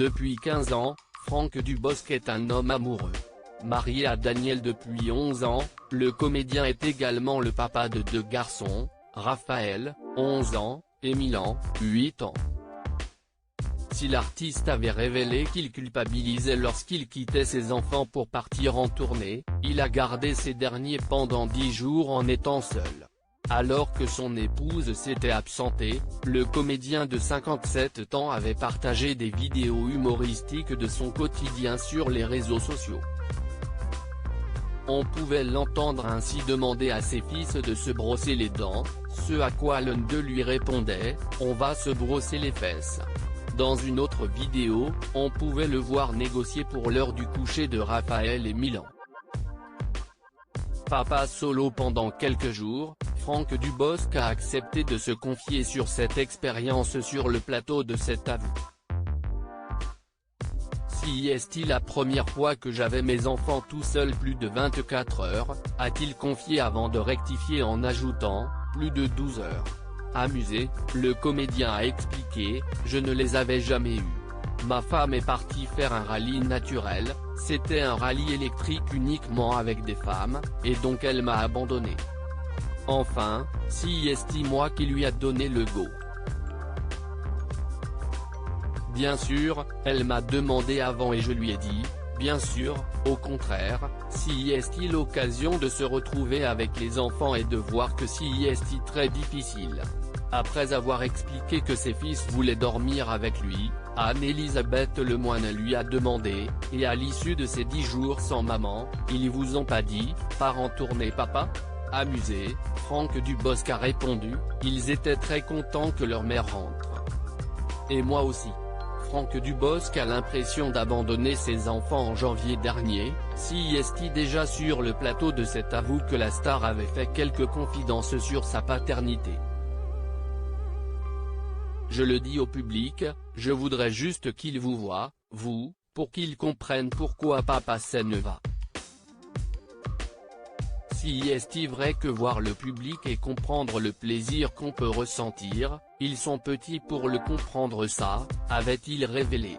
Depuis 15 ans, Franck Dubosc est un homme amoureux. Marié à Danielle depuis 11 ans, le comédien est également le papa de 2 garçons, Raphaël, 11 ans, et Milan, 8 ans. Si l'artiste avait révélé qu'il culpabilisait lorsqu'il quittait ses enfants pour partir en tournée, il a gardé ces derniers pendant 10 jours en étant seul. Alors que son épouse s'était absentée, le comédien de 57 ans avait partagé des vidéos humoristiques de son quotidien sur les réseaux sociaux. On pouvait l'entendre ainsi demander à ses fils de se brosser les dents, ce à quoi l'un d'eux lui répondait « On va se brosser les fesses ». Dans une autre vidéo, on pouvait le voir négocier pour l'heure du coucher de Raphaël et Milan. Papa solo pendant quelques jours, Franck Dubosc a accepté de se confier sur cette expérience sur le plateau de cet avou. Si est-il la première fois que j'avais mes enfants tout seul plus de 24 heures, a-t-il confié avant de rectifier en ajoutant, plus de 12 heures. Amusé, le comédien a expliqué, je ne les avais jamais eus. Ma femme est partie faire un rallye naturel, c'était un rallye électrique uniquement avec des femmes, et donc elle m'a abandonné. Enfin, c'est moi qui lui a donné le go. Bien sûr, elle m'a demandé avant et je lui ai dit, bien sûr, au contraire, si est l'occasion de se retrouver avec les enfants et de voir que si est très difficile. Après avoir expliqué que ses fils voulaient dormir avec lui, Anne-Elisabeth Lemoine lui a demandé, et à l'issue de ces 10 jours sans maman, ils vous ont pas dit, pars en tournée papa ? Amusé, Franck Dubosc a répondu, ils étaient très contents que leur mère rentre. Et moi aussi. Franck Dubosc a l'impression d'abandonner ses enfants en janvier dernier, si est déjà sur le plateau de cet avou que la star avait fait quelques confidences sur sa paternité. Je le dis au public, je voudrais juste qu'ils vous voient, vous, pour qu'ils comprennent pourquoi papa s'en va. Si est vrai que voir le public et comprendre le plaisir qu'on peut ressentir, ils sont petits pour le comprendre ça, avait-il révélé.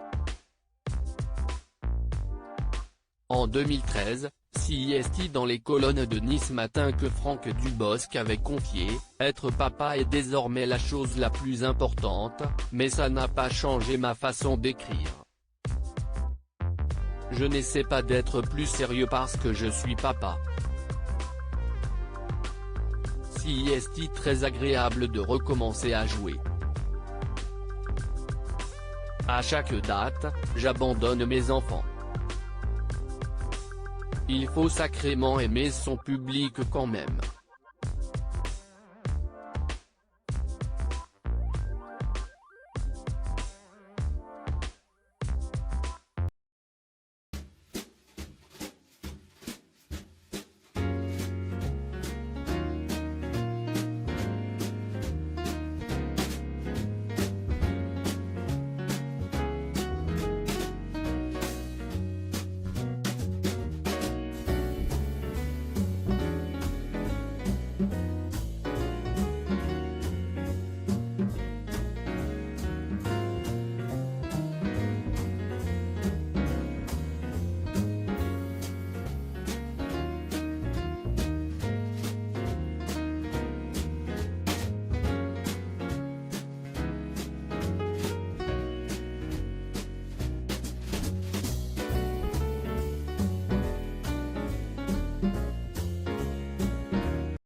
En 2013, si est dans les colonnes de Nice Matin que Franck Dubosc avait confié, être papa est désormais la chose la plus importante, mais ça n'a pas changé ma façon d'écrire. Je n'essaie pas d'être plus sérieux parce que je suis papa. Si est très agréable de recommencer à jouer. À chaque date, j'abandonne mes enfants. Il faut sacrément aimer son public quand même.